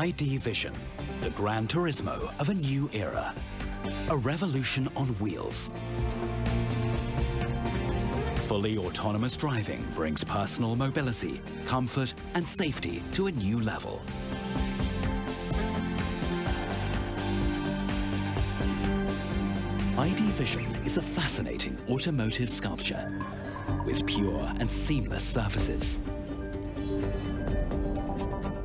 I.D Vizzion, the Gran Turismo of a new era. A revolution on wheels. Fully autonomous driving brings personal mobility, comfort and safety to a new level. I.D Vizzion is a fascinating automotive sculpture with pure and seamless surfaces.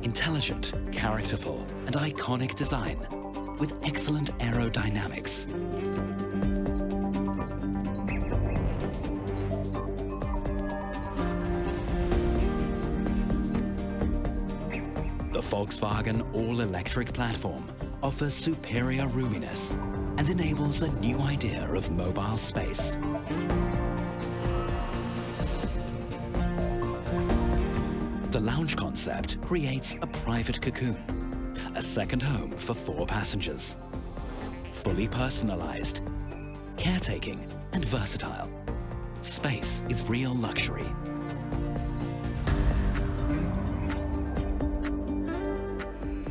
Intelligent, characterful and iconic design with excellent aerodynamics. The Volkswagen all-electric platform offers superior roominess and enables a new idea of mobile space. The lounge concept creates a private cocoon, a second home for 4 passengers. Fully personalized, caretaking and versatile. Space is real luxury.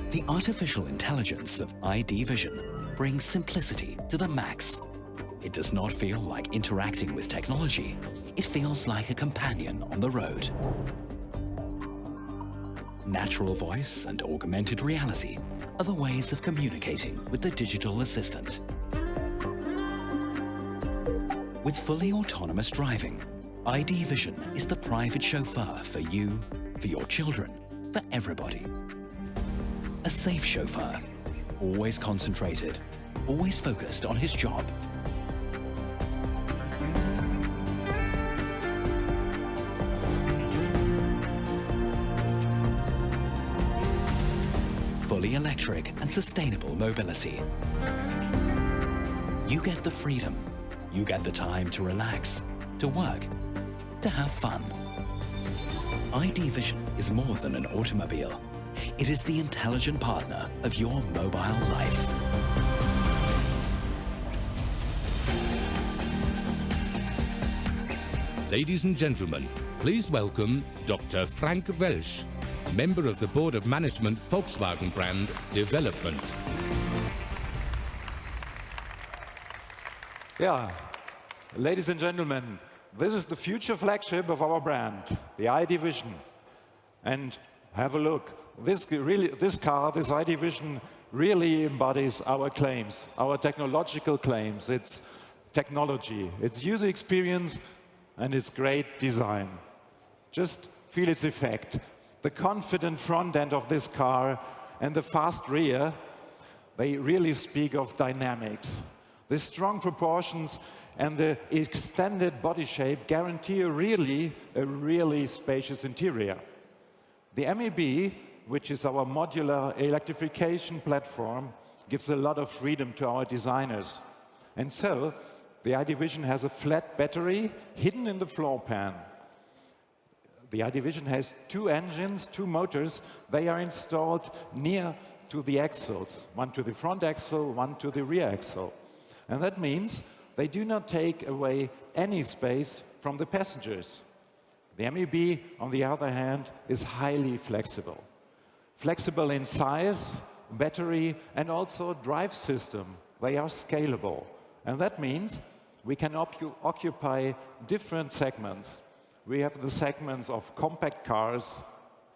The artificial intelligence of I.D Vizzion brings simplicity to the max. It does not feel like interacting with technology. It feels like a companion on the road. Natural voice and augmented reality are the ways of communicating with the digital assistant. With fully autonomous driving, I.D Vizzion is the private chauffeur for you, for your children, for everybody. A safe chauffeur, always concentrated, always focused on his job. Fully electric and sustainable mobility. You get the freedom, you get the time to relax, to work, to have fun. I.D Vizzion is more than an automobile. It is the intelligent partner of your mobile life. Ladies and gentlemen, please welcome Dr. Frank Welsch, member of the Board of Management, Volkswagen Brand Development. Yeah, ladies and gentlemen, this is the future flagship of our brand, the I.D Vizzion. And have a look. This car, this I.D Vizzion, really embodies our claims, our technological claims. It's technology, it's user experience, and it's great design. Just feel its effect. The confident front end of this car and the fast rear, they really speak of dynamics. The strong proportions and the extended body shape guarantee a really spacious interior. The MEB, which is our modular electrification platform, gives a lot of freedom to our designers. And so, the I.D Vizzion has a flat battery hidden in the floor pan. The I.D Vizzion has 2 engines, 2 motors. They are installed near to the axles, one to the front axle, one to the rear axle. And that means they do not take away any space from the passengers. The MEB, on the other hand, is highly flexible. Flexible in size, battery, and also drive system. They are scalable. And that means we can occupy different segments. We have the segments of compact cars.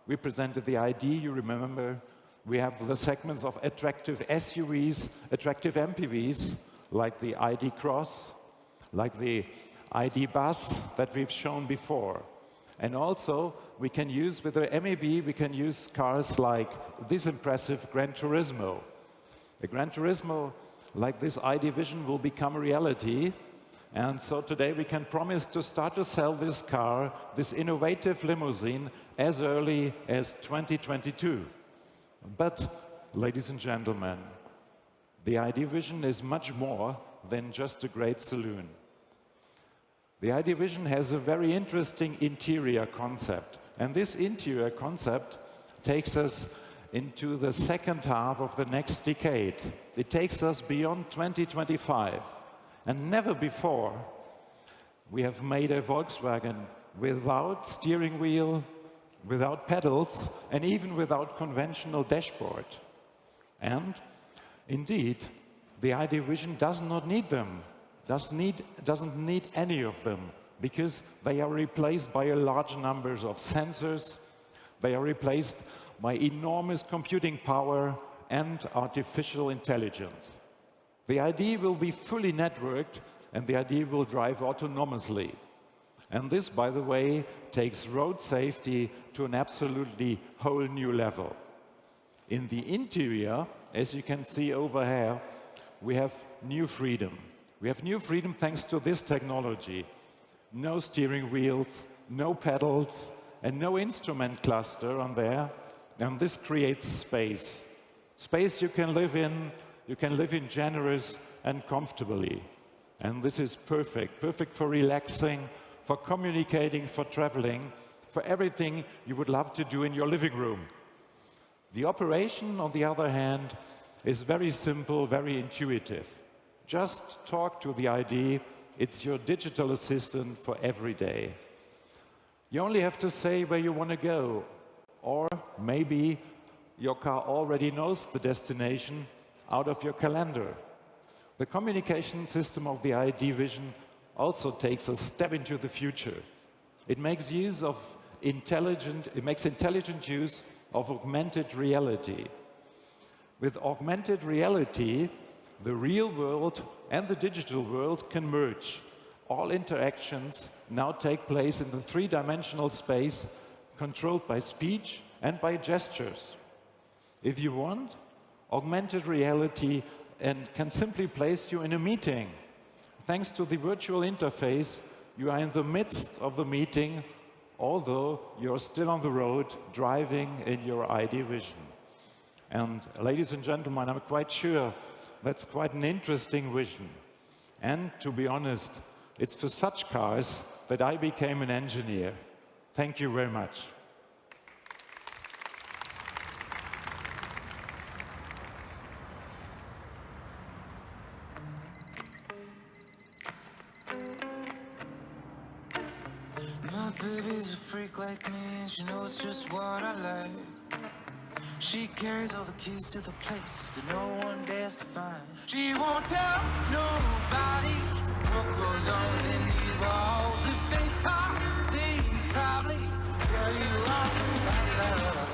We presented the I.D, you remember. We have the segments of attractive SUVs, attractive MPVs, like the I.D Cross, like the I.D Bus that we've shown before. And also, we can use, with the MEB, we can use cars like this impressive Gran Turismo. The Gran Turismo, like this I.D Vizzion, will become a reality. And so today we can promise to start to sell this car, this innovative limousine, as early as 2022. But, ladies and gentlemen, the I.D Vizzion is much more than just a great saloon. The I.D Vizzion has a very interesting interior concept. And this interior concept takes us into the second half of the next decade. It takes us beyond 2025. And never before we have made a Volkswagen without steering wheel, without pedals, and even without conventional dashboard. And indeed, the I.D Vizion does not need them, doesn't need any of them, because they are replaced by a large number of sensors, they are replaced by enormous computing power and artificial intelligence. The I.D will be fully networked, and the I.D will drive autonomously. And this, by the way, takes road safety to an absolutely whole new level. In the interior, as you can see over here, we have new freedom. We have new freedom thanks to this technology. No steering wheels, no pedals, and no instrument cluster on there. And this creates space. Space you can live in generous and comfortably. And this is perfect, perfect for relaxing, for communicating, for traveling, for everything you would love to do in your living room. The operation, on the other hand, is very simple, very intuitive. Just talk to the I.D. It's your digital assistant for every day. You only have to say where you want to go, or maybe your car already knows the destination out of your calendar. The communication system of the I.D Vizion also takes a step into the future. It makes intelligent use of augmented reality. With augmented reality, the real world and the digital world can merge. All interactions now take place in the three-dimensional space controlled by speech and by gestures. If you want, augmented reality can simply place you in a meeting. Thanks to the virtual interface, you are in the midst of the meeting, although you're still on the road driving in your I.D Vizion. And ladies and gentlemen, I'm quite sure that's quite an interesting vision. And to be honest, it's for such cars that I became an engineer. Thank you very much. My baby's a freak like me, and she knows just what I like. She carries all the keys to the places that no one dares to find. She won't tell nobody what goes on within these walls. If they talk, they probably tell you all about love.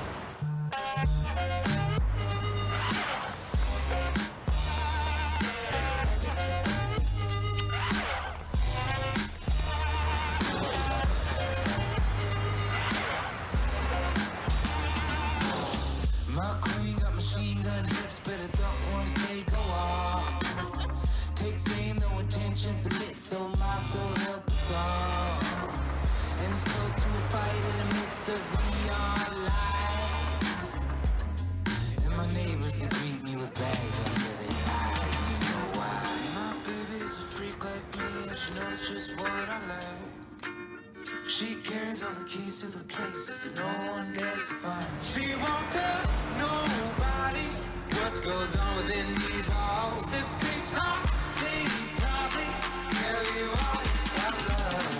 My queen got machine gun hips, better duck once they go off. Takes aim, no intentions to miss, so my soul help us all. And it's close to a fight in the midst of neon lights. And my neighbors, they greet me with bags under their eyes, and you know why. My baby's a freak like me, and she knows just what I like. She carries all the keys to the places that no one dares to find. She won't tell nobody what goes on within these walls. If they talk, they probably tell you all about love.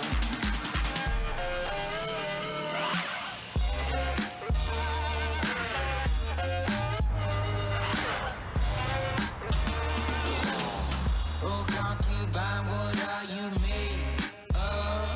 Oh, concubine, what are you made of?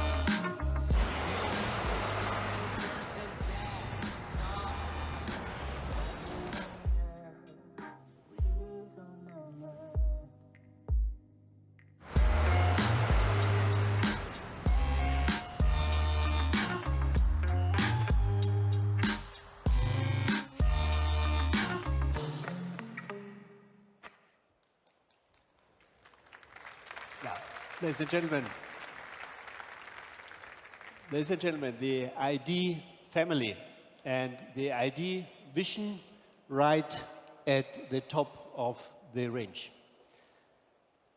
Ladies and gentlemen, the I.D family and the I.D Vizion right at the top of the range.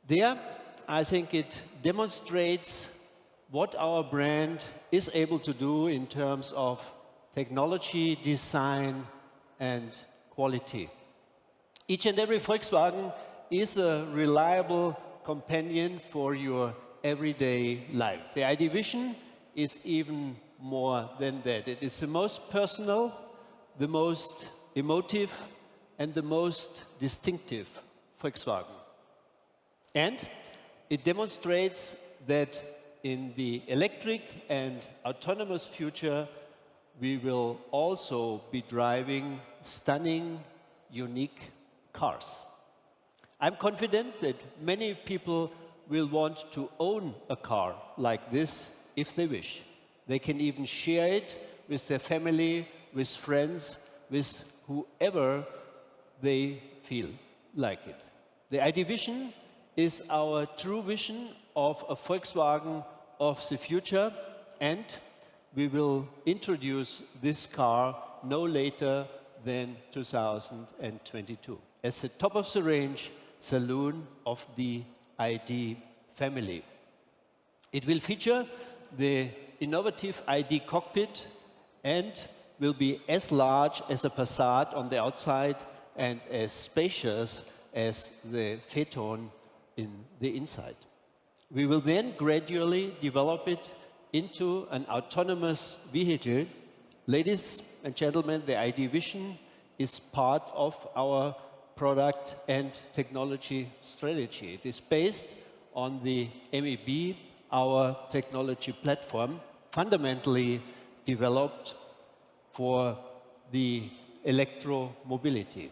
There, I think it demonstrates what our brand is able to do in terms of technology, design, and quality. Each and every Volkswagen is a reliable companion for your everyday life. The I.D Vizion is even more than that. It is the most personal, the most emotive, and the most distinctive Volkswagen. And it demonstrates that in the electric and autonomous future, we will also be driving stunning, unique cars. I'm confident that many people will want to own a car like this if they wish. They can even share it with their family, with friends, with whoever they feel like it. The ID Vision is our true vision of a Volkswagen of the future, and we will introduce this car no later than 2022 as the top-of-the-range saloon of the ID family. It will feature the innovative ID cockpit and will be as large as a Passat on the outside and as spacious as the Phaeton in the inside. We will then gradually develop it into an autonomous vehicle. Ladies and gentlemen, the ID Vision is part of our product and technology strategy. It is based on the MEB, our technology platform, fundamentally developed for the electromobility.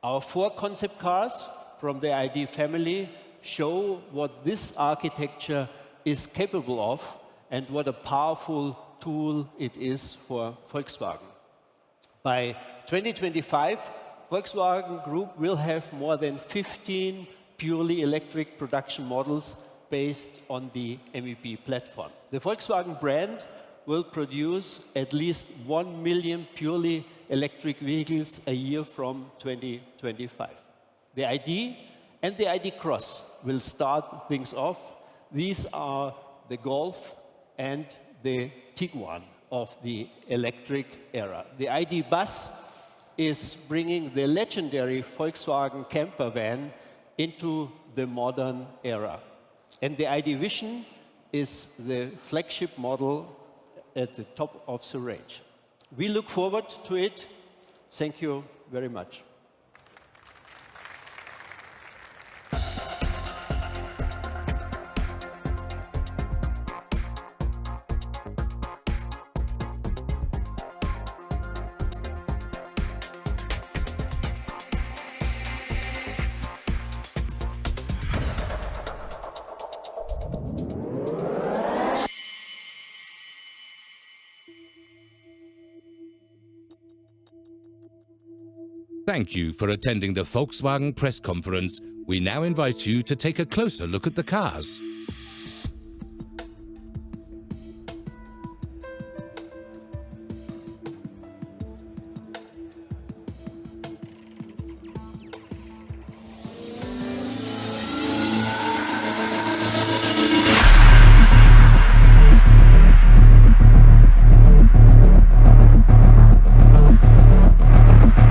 Our 4 concept cars from the ID family show what this architecture is capable of and what a powerful tool it is for Volkswagen. By 2025, Volkswagen Group will have more than 15 purely electric production models based on the MEB platform. The Volkswagen brand will produce at least 1 million purely electric vehicles a year from 2025. The ID and the ID Cross will start things off. These are the Golf and the Tiguan of the electric era. The ID Bus is bringing the legendary Volkswagen camper van into the modern era. And the ID Vision is the flagship model at the top of the range. We look forward to it. Thank you very much. Thank you for attending the Volkswagen press conference. We now invite you to take a closer look at the cars.